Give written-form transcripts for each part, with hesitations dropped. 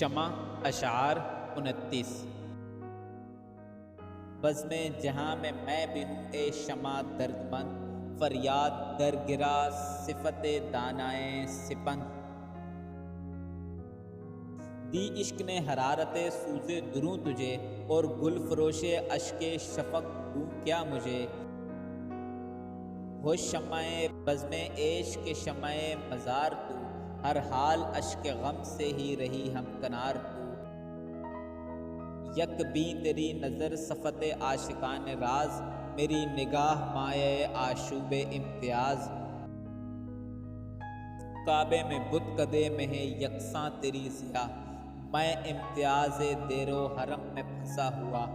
شمع اشعار 29۔ بزم جہاں میں بھی ہوں اے شمع درد مند، فریاد در گرا صفت دانائے سپند۔ دی عشق نے حرارت سوز دروں تجھے، اور گل فروش اشک شفق دوں کیا مجھے۔ ہو شمع بزم عشق شمع مزار تو، ہر حال اشک غم سے ہی رہی ہم کنار تو۔ یک بھی تیری نظر صفت عاشقان راز، میری نگاہ مایہ آشوب امتیاز۔ کعبے میں بت کدے میں ہے یکساں تیری ضیا، میں امتیاز دیر و حرم میں پھنسا ہوا۔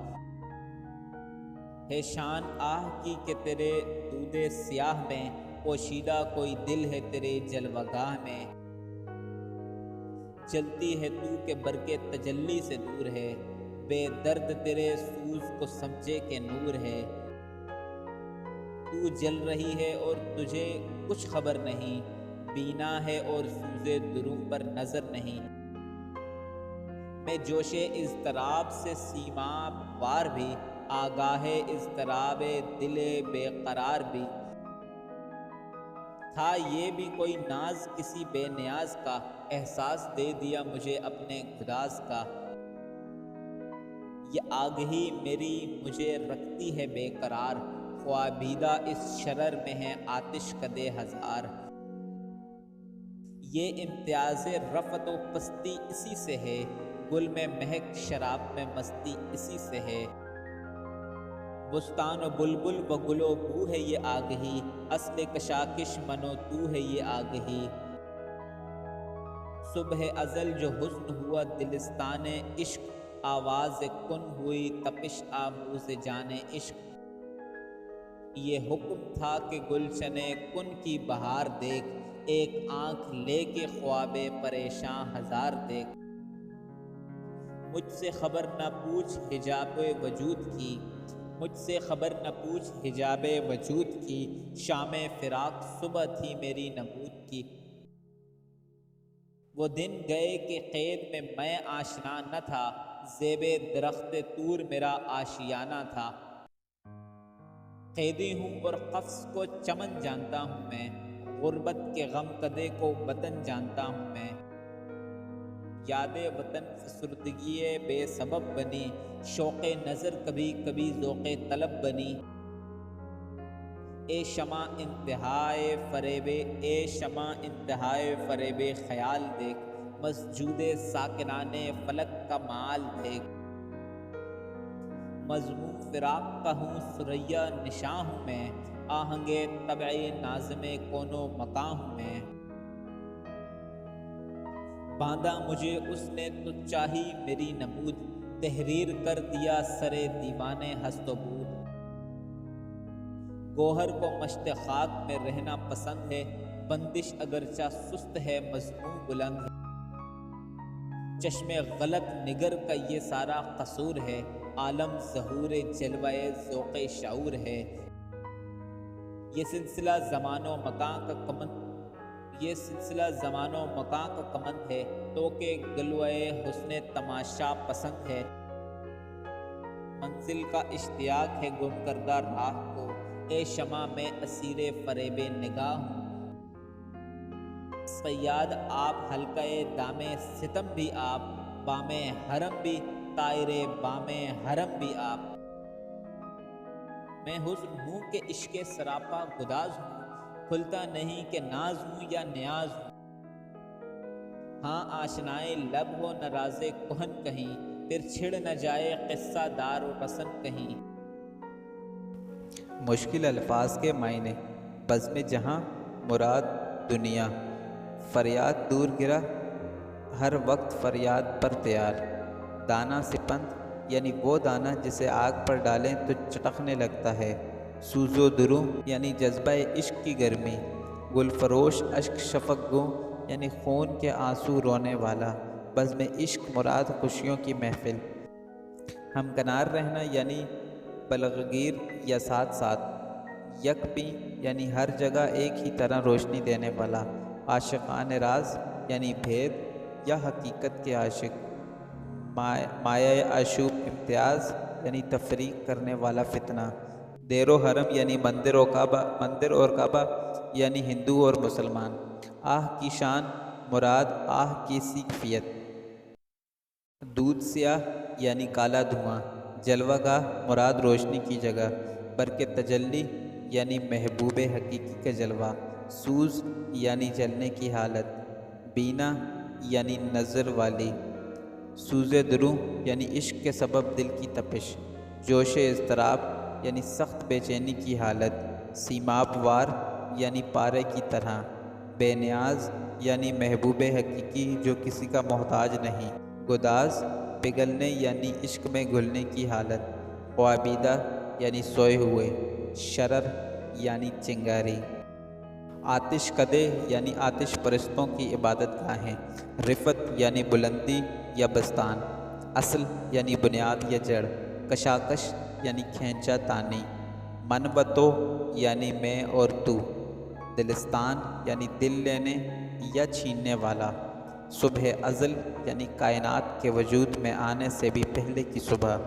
ہے شان آہ کی کہ تیرے دود سیاہ میں، پوشیدہ کوئی دل ہے تیرے جلوہ گاہ میں۔ جلتی ہے تو کہ برق تجلی سے دور ہے، بے درد تیرے سوز کو سمجھے کہ نور ہے۔ تو جل رہی ہے اور تجھے کچھ خبر نہیں، بینا ہے اور سوز دروں پر نظر نہیں۔ میں جوش اضطراب سے سیماب وار بھی، آگاہ اضطراب دل بے قرار بھی۔ تھا یہ بھی کوئی ناز کسی بے نیاز کا، احساس دے دیا مجھے اپنے گداز کا۔ یہ آگہی میری مجھے رکھتی ہے بے قرار، خوابیدہ اس شرر میں ہے آتش کدے ہزار۔ یہ امتیاز رفعت و پستی اسی سے ہے، گل میں مہک شراب میں مستی اسی سے ہے۔ بستان و بلبل و گل و بو ہے یہ آگہی، اصل کشاکش من و تو ہے یہ آگہی۔ صبح ازل جو حسن ہوا دلستان عشق، آواز کن ہوئی تپش آموز جان عشق۔ یہ حکم تھا کہ گلشن کن کی بہار دیکھ، ایک آنکھ لے کے خواب پریشاں ہزار دیکھ۔ مجھ سے خبر نہ پوچھ حجاب وجود کی، مجھ سے خبر نہ پوچھ حجاب وجود کی، شام فراق صبح تھی میری نمود کی۔ وہ دن گئے کہ قید میں آشنا نہ تھا، زیب درخت طور میرا آشیانہ تھا۔ قیدی ہوں اور قفس کو چمن جانتا ہوں میں، غربت کے غم کدے کو وطن جانتا ہوں میں۔ یاد وطن فسردگی بے سبب بنی، شوق نظر کبھی کبھی ذوق طلب بنی۔ اے شمع انتہائے فریب خیال دیکھ، مسجود ساکنان فلک کا مال دیکھ۔ مضمون فراق کا ہوں ثریا نشاں ہوں میں، آہنگ طبع ناظم کون و مکاں ہوں میں۔ باندھا مجھے اس نے تو چاہی میری نمود، تحریر کر دیا سر دیوان ہست و بود۔ گوہر کو مشت خاک میں رہنا پسند ہے، بندش اگرچہ سست ہے مضمون بلند ہے۔ چشم غلط نگر کا یہ سارا قصور ہے، عالم ظہور جلوہ ذوق شعور ہے۔ یہ سلسلہ زمان و مکان کا کمند ہے، تو کہ گلوہ حسن تماشا پسند ہے۔ منزل کا اشتیاق ہے گم کردہ راہ کو، اے شمع میں اسیر فریب نگاہ ہوں۔ صیاد آپ حلقہ دام ستم بھی آپ، بام حرم بھی طائر بام حرم بھی آپ۔ میں حزن ہوں کہ عشق سراپا گداز ہوں، کھلتا نہیں کہ ناز ہوں یا نیاز ہوں۔ ہاں آشنائے لب ہو نہ راز کہن کہیں، پھر چھڑ نہ جائے قصہ دار و رسن کہیں۔ مشکل الفاظ کے معنی۔ بزم جہاں مراد دنیا، فریاد دور گرا ہر وقت فریاد پر تیار۔ دانہ سپند یعنی وہ دانہ جسے آگ پر ڈالیں تو چٹکنے لگتا ہے۔ سوز و دروں یعنی جذبہ عشق کی گرمی۔ گل فروش اشک شفق گوں یعنی خون کے آنسو رونے والا۔ بزم عشق مراد خوشیوں کی محفل۔ ہمکنار رہنا یعنی بلغگیر یا ساتھ ساتھ۔ یک پی یعنی ہر جگہ ایک ہی طرح روشنی دینے والا۔ عاشقان راز یعنی بھید یا حقیقت کے عاشق۔ مایہ آشوب امتیاز یعنی تفریق کرنے والا فتنہ، دیر و حرم یعنی مندر اور کعبہ یعنی ہندو اور مسلمان، آہ کی شان مراد آہ کی کیفیت، دودھ سیاہ یعنی کالا دھواں، جلوہ گاہ مراد روشنی کی جگہ، برق تجلی یعنی محبوب حقیقی کا جلوہ، سوز یعنی جلنے کی حالت، بینا یعنی نظر والی، سوز دروں یعنی عشق کے سبب دل کی تپش، جوش اضطراب یعنی سخت بے چینی کی حالت، سیماب وار یعنی پارے کی طرح، بے نیاز یعنی محبوب حقیقی جو کسی کا محتاج نہیں، گداز پگھلنے یعنی عشق میں گھلنے کی حالت، خوابیدہ یعنی سوئے ہوئے، شرر یعنی چنگاری، آتش کدے یعنی آتش پرستوں کی عبادت گاہیں، رفت یعنی بلندی یا بستان، اصل یعنی بنیاد یا جڑ، کشاکش یعنی کھینچا تانی، منبتو یعنی میں اور تو، دلستان یعنی دل لینے یا چھیننے والا، صبح ازل یعنی کائنات کے وجود میں آنے سے بھی پہلے کی صبح،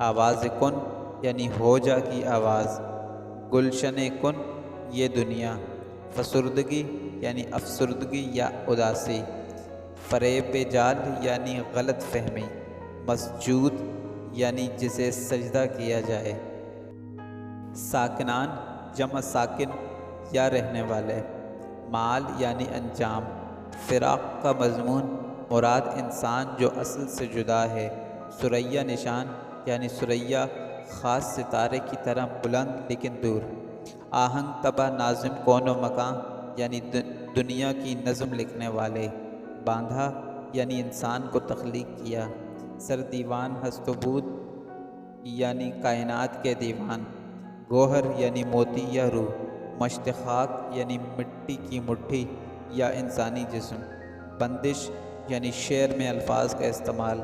آواز کن یعنی ہو جا کی آواز، گلشن کن یہ دنیا، فسردگی یعنی افسردگی یا اداسی، فریب جال یعنی غلط فہمی، مسجود یعنی جسے سجدہ کیا جائے، ساکنان جمع ساکن یا رہنے والے، مال یعنی انجام، فراق کا مضمون مراد انسان جو اصل سے جدا ہے، ثریا نشان یعنی ثریا خاص ستارے کی طرح بلند لیکن دور، آہنگ تبا ناظم کون و مکان یعنی دنیا کی نظم لکھنے والے، باندھا یعنی انسان کو تخلیق کیا، سر دیوان ہست و بود یعنی کائنات کے دیوان، گوہر یعنی موتی یا روح، مشت خاک یعنی مٹی کی مٹھی یا انسانی جسم، بندش یعنی شعر میں الفاظ کا استعمال،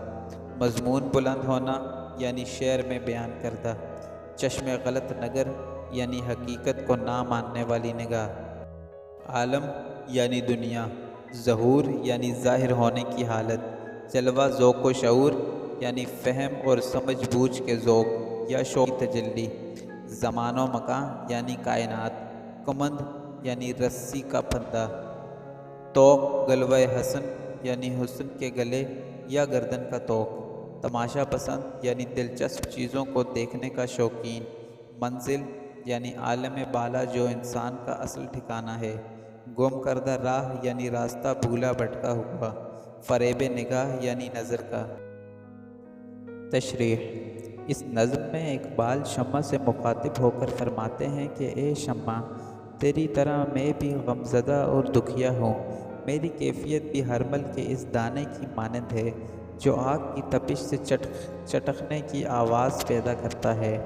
مضمون بلند ہونا یعنی شعر میں بیان کردہ، چشم غلط نگر یعنی حقیقت کو نہ ماننے والی نگاہ، عالم یعنی دنیا، ظہور یعنی ظاہر ہونے کی حالت، جلوہ ذوق و شعور یعنی فہم اور سمجھ بوجھ کے ذوق یا شعور کی تجلی، زمان و مکان یعنی کائنات، کمند یعنی رسی کا پھندا، توق گلوہ حسن یعنی حسن کے گلے یا گردن کا توق، تماشا پسند یعنی دلچسپ چیزوں کو دیکھنے کا شوقین، منزل یعنی عالم بالا جو انسان کا اصل ٹھکانہ ہے، گم کردہ راہ یعنی راستہ بھولا بھٹکا ہوا، فریب نگاہ یعنی نظر کا۔ تشریح: اس نظم میں اقبال شمع سے مخاطب ہو کر فرماتے ہیں کہ اے شمع، تیری طرح میں بھی غمزدہ اور دکھیا ہوں، میری کیفیت بھی ہرمل کے اس دانے کی مانند ہے جو آگ کی تپش سے چٹکنے کی آواز پیدا کرتا ہے۔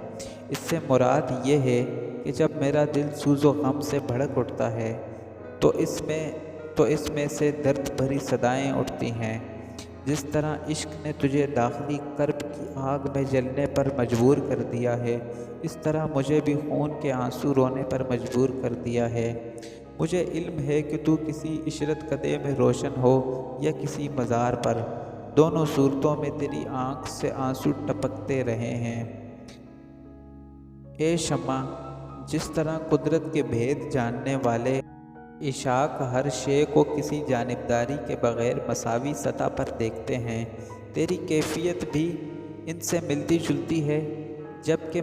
اس سے مراد یہ ہے کہ جب میرا دل سوز و غم سے بھڑک اٹھتا ہے تو اس میں سے درد بھری صدائیں اٹھتی ہیں۔ جس طرح عشق نے تجھے داخلی کرب کی آگ میں جلنے پر مجبور کر دیا ہے، اس طرح مجھے بھی خون کے آنسو رونے پر مجبور کر دیا ہے۔ مجھے علم ہے کہ تو کسی عشرت کدے میں روشن ہو یا کسی مزار پر، دونوں صورتوں میں تیری آنکھ سے آنسو ٹپکتے رہے ہیں۔ اے شمع، جس طرح قدرت کے بھید جاننے والے عشاق ہر شے کو کسی جانبداری کے بغیر مساوی سطح پر دیکھتے ہیں، تیری کیفیت بھی ان سے ملتی جلتی ہے، جبکہ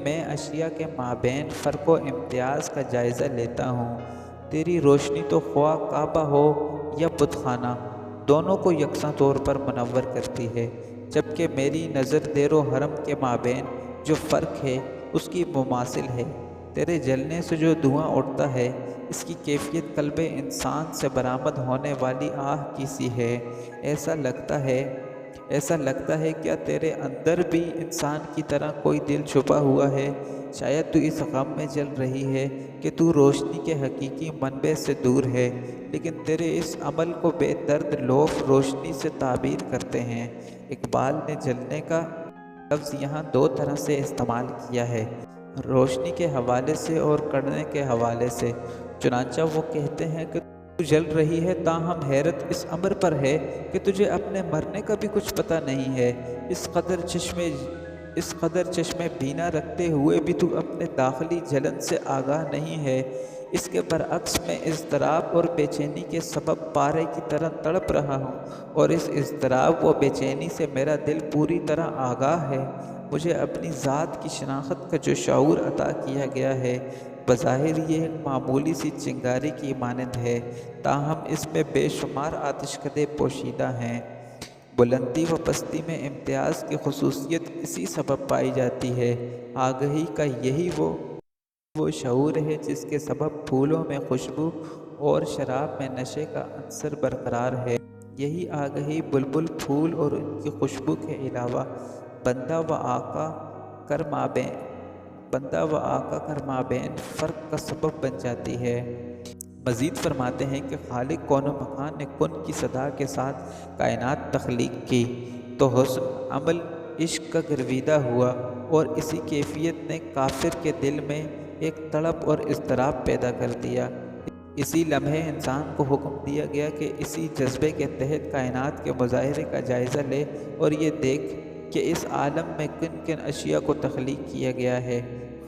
میں اشیاء کے مابین فرق و امتیاز کا جائزہ لیتا ہوں۔ تیری روشنی تو خواہ کعبہ ہو یا بت خانہ، دونوں کو یکساں طور پر منور کرتی ہے، جبکہ میری نظر دیر و حرم کے مابین جو فرق ہے اس کی مماثل ہے۔ تیرے جلنے سے جو دھواں اٹھتا ہے اس کی کیفیت قلب انسان سے برآمد ہونے والی آہ کی سی ہے۔ ایسا لگتا ہے کیا تیرے اندر بھی انسان کی طرح کوئی دل چھپا ہوا ہے؟ شاید تو اس غم میں جل رہی ہے کہ تو روشنی کے حقیقی منبع سے دور ہے، لیکن تیرے اس عمل کو بے درد لوف روشنی سے تعبیر کرتے ہیں۔ اقبال نے جلنے کا لفظ یہاں دو طرح سے استعمال کیا ہے، روشنی کے حوالے سے اور کڑنے کے حوالے سے۔ چنانچہ وہ کہتے ہیں کہ تو جل رہی ہے تاہم حیرت اس امر پر ہے کہ تجھے اپنے مرنے کا بھی کچھ پتہ نہیں ہے۔ اس قدر چشمے بینا رکھتے ہوئے بھی تو اپنے داخلی جلن سے آگاہ نہیں ہے۔ اس کے برعکس میں اضطراب اور بے چینی کے سبب پارے کی طرح تڑپ رہا ہوں، اور اس اضطراب و بے چینی سے میرا دل پوری طرح آگاہ ہے۔ مجھے اپنی ذات کی شناخت کا جو شعور عطا کیا گیا ہے، بظاہر یہ ایک معمولی سی چنگاری کی مانند ہے، تاہم اس میں بے شمار آتش کدے پوشیدہ ہیں۔ بلندی و پستی میں امتیاز کی خصوصیت اسی سبب پائی جاتی ہے۔ آگہی کا یہی وہ شعور ہے جس کے سبب پھولوں میں خوشبو اور شراب میں نشے کا عنصر برقرار ہے۔ یہی آگہی بلبل، پھول اور ان کی خوشبو کے علاوہ بندہ و آقا کر مابین فرق کا سبب بن جاتی ہے۔ مزید فرماتے ہیں کہ خالق کون و مکان نے کن کی صدا کے ساتھ کائنات تخلیق کی تو حسن، عمل، عشق کا گرویدہ ہوا، اور اسی کیفیت نے کافر کے دل میں ایک تڑپ اور اضطراب پیدا کر دیا۔ اسی لمحے انسان کو حکم دیا گیا کہ اسی جذبے کے تحت کائنات کے مظاہرے کا جائزہ لے اور یہ دیکھ کہ اس عالم میں کن کن اشیاء کو تخلیق کیا گیا ہے۔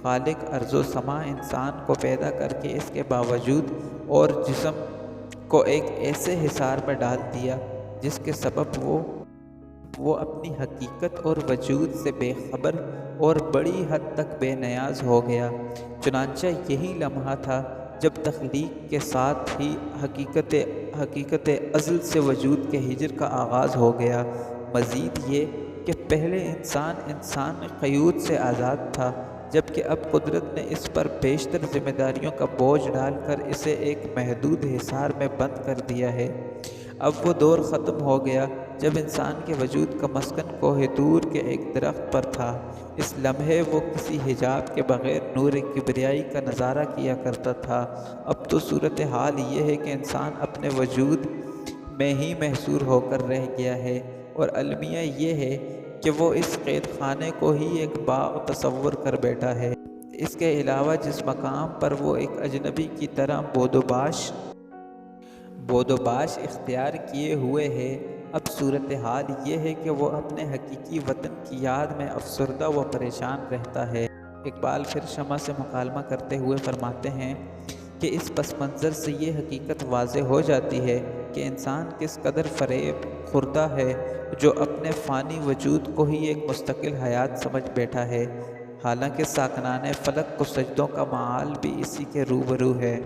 خالق ارض و سما انسان کو پیدا کر کے اس کے باوجود اور جسم کو ایک ایسے حصار میں ڈال دیا جس کے سبب وہ اپنی حقیقت اور وجود سے بے خبر اور بڑی حد تک بے نیاز ہو گیا۔ چنانچہ یہی لمحہ تھا جب تخلیق کے ساتھ ہی حقیقت ازل سے وجود کے ہجر کا آغاز ہو گیا۔ مزید یہ کہ پہلے انسان قیود سے آزاد تھا، جبکہ اب قدرت نے اس پر بیشتر ذمہ داریوں کا بوجھ ڈال کر اسے ایک محدود حصار میں بند کر دیا ہے۔ اب وہ دور ختم ہو گیا جب انسان کے وجود کا مسکن کوہ طور کے ایک درخت پر تھا۔ اس لمحے وہ کسی حجاب کے بغیر نور کبریائی کا نظارہ کیا کرتا تھا۔ اب تو صورتحال یہ ہے کہ انسان اپنے وجود میں ہی محصور ہو کر رہ گیا ہے، اور المیہ یہ ہے کہ وہ اس قید خانے کو ہی ایک باغ تصور کر بیٹھا ہے۔ اس کے علاوہ جس مقام پر وہ ایک اجنبی کی طرح بود و باش اختیار کیے ہوئے ہے، اب صورتحال یہ ہے کہ وہ اپنے حقیقی وطن کی یاد میں افسردہ و پریشان رہتا ہے۔ اقبال پھر شمع سے مکالمہ کرتے ہوئے فرماتے ہیں کہ اس پس منظر سے یہ حقیقت واضح ہو جاتی ہے کہ انسان کس قدر فریب خوردہ ہے جو اپنے فانی وجود کو ہی ایک مستقل حیات سمجھ بیٹھا ہے، حالانکہ ساکنان فلک کو سجدوں کا مآل بھی اسی کے روبرو ہے۔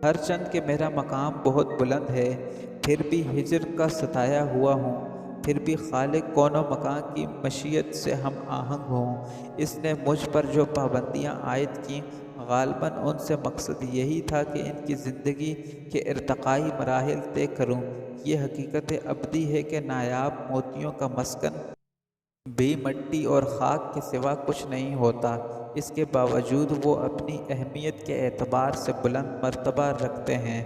ہر چند کہ میرا مقام بہت بلند ہے، پھر بھی ہجر کا ستایا ہوا ہوں، پھر بھی خالق کون و مکان کی مشیت سے ہم آہنگ ہوں۔ اس نے مجھ پر جو پابندیاں عائد کیں، غالباً ان سے مقصد یہی تھا کہ ان کی زندگی کے ارتقائی مراحل طے کروں۔ یہ حقیقت ابدی ہے کہ نایاب موتیوں کا مسکن بھی مٹی اور خاک کے سوا کچھ نہیں ہوتا، اس کے باوجود وہ اپنی اہمیت کے اعتبار سے بلند مرتبہ رکھتے ہیں۔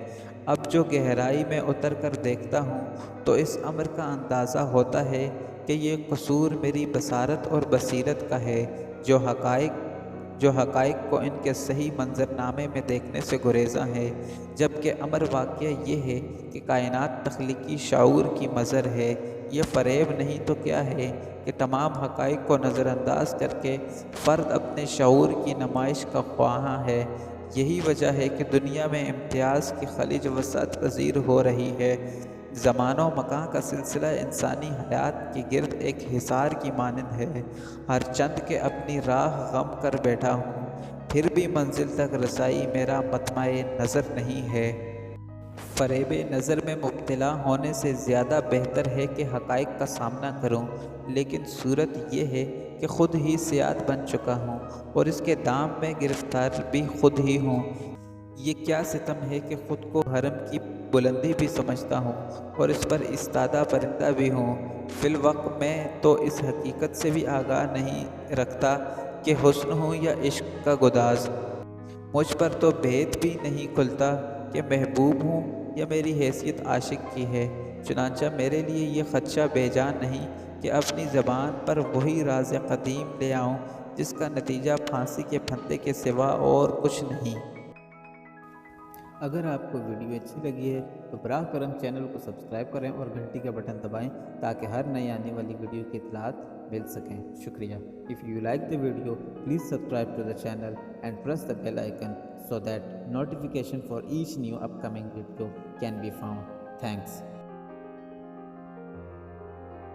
اب جو گہرائی میں اتر کر دیکھتا ہوں تو اس امر کا اندازہ ہوتا ہے کہ یہ قصور میری بصارت اور بصیرت کا ہے، جو حقائق کو ان کے صحیح منظرنامے میں دیکھنے سے گریزاں ہے، جبکہ امر واقعہ یہ ہے کہ کائنات تخلیقی شعور کی مظہر ہے۔ یہ فریب نہیں تو کیا ہے کہ تمام حقائق کو نظر انداز کر کے فرد اپنے شعور کی نمائش کا خواہاں ہے۔ یہی وجہ ہے کہ دنیا میں امتیاز کی خلیج وسعت پذیر ہو رہی ہے۔ زمان و مکان کا سلسلہ انسانی حیات کے گرد ایک حصار کی مانند ہے، ہر چند کہ اپنی راہ غم کر بیٹھا ہوں، پھر بھی منزل تک رسائی میرا مطمع نظر نہیں ہے۔ فریب نظر میں مبتلا ہونے سے زیادہ بہتر ہے کہ حقائق کا سامنا کروں، لیکن صورت یہ ہے کہ خود ہی صیاد بن چکا ہوں اور اس کے دام میں گرفتار بھی خود ہی ہوں۔ یہ کیا ستم ہے کہ خود کو حرم کی بلندی بھی سمجھتا ہوں اور اس پر استادہ پرندہ بھی ہوں، فی الوقت میں تو اس حقیقت سے بھی آگاہ نہیں رکھتا کہ حسن ہوں یا عشق کا گداز۔ مجھ پر تو بھید بھی نہیں کھلتا کہ محبوب ہوں یا میری حیثیت عاشق کی ہے۔ چنانچہ میرے لیے یہ خدشہ بے جان نہیں کہ اپنی زبان پر وہی راز قدیم لے آؤں جس کا نتیجہ پھانسی کے پھندے کے سوا اور کچھ نہیں۔ اگر آپ کو ویڈیو اچھی لگی ہے تو براہ کرم چینل کو سبسکرائب کریں اور گھنٹی کا بٹن دبائیں تاکہ ہر نئی آنے والی ویڈیو کی اطلاعات مل سکیں. شکریہ. If you like the video, please subscribe to the channel and press the bell icon so that notification for each new upcoming video can be found. Thanks.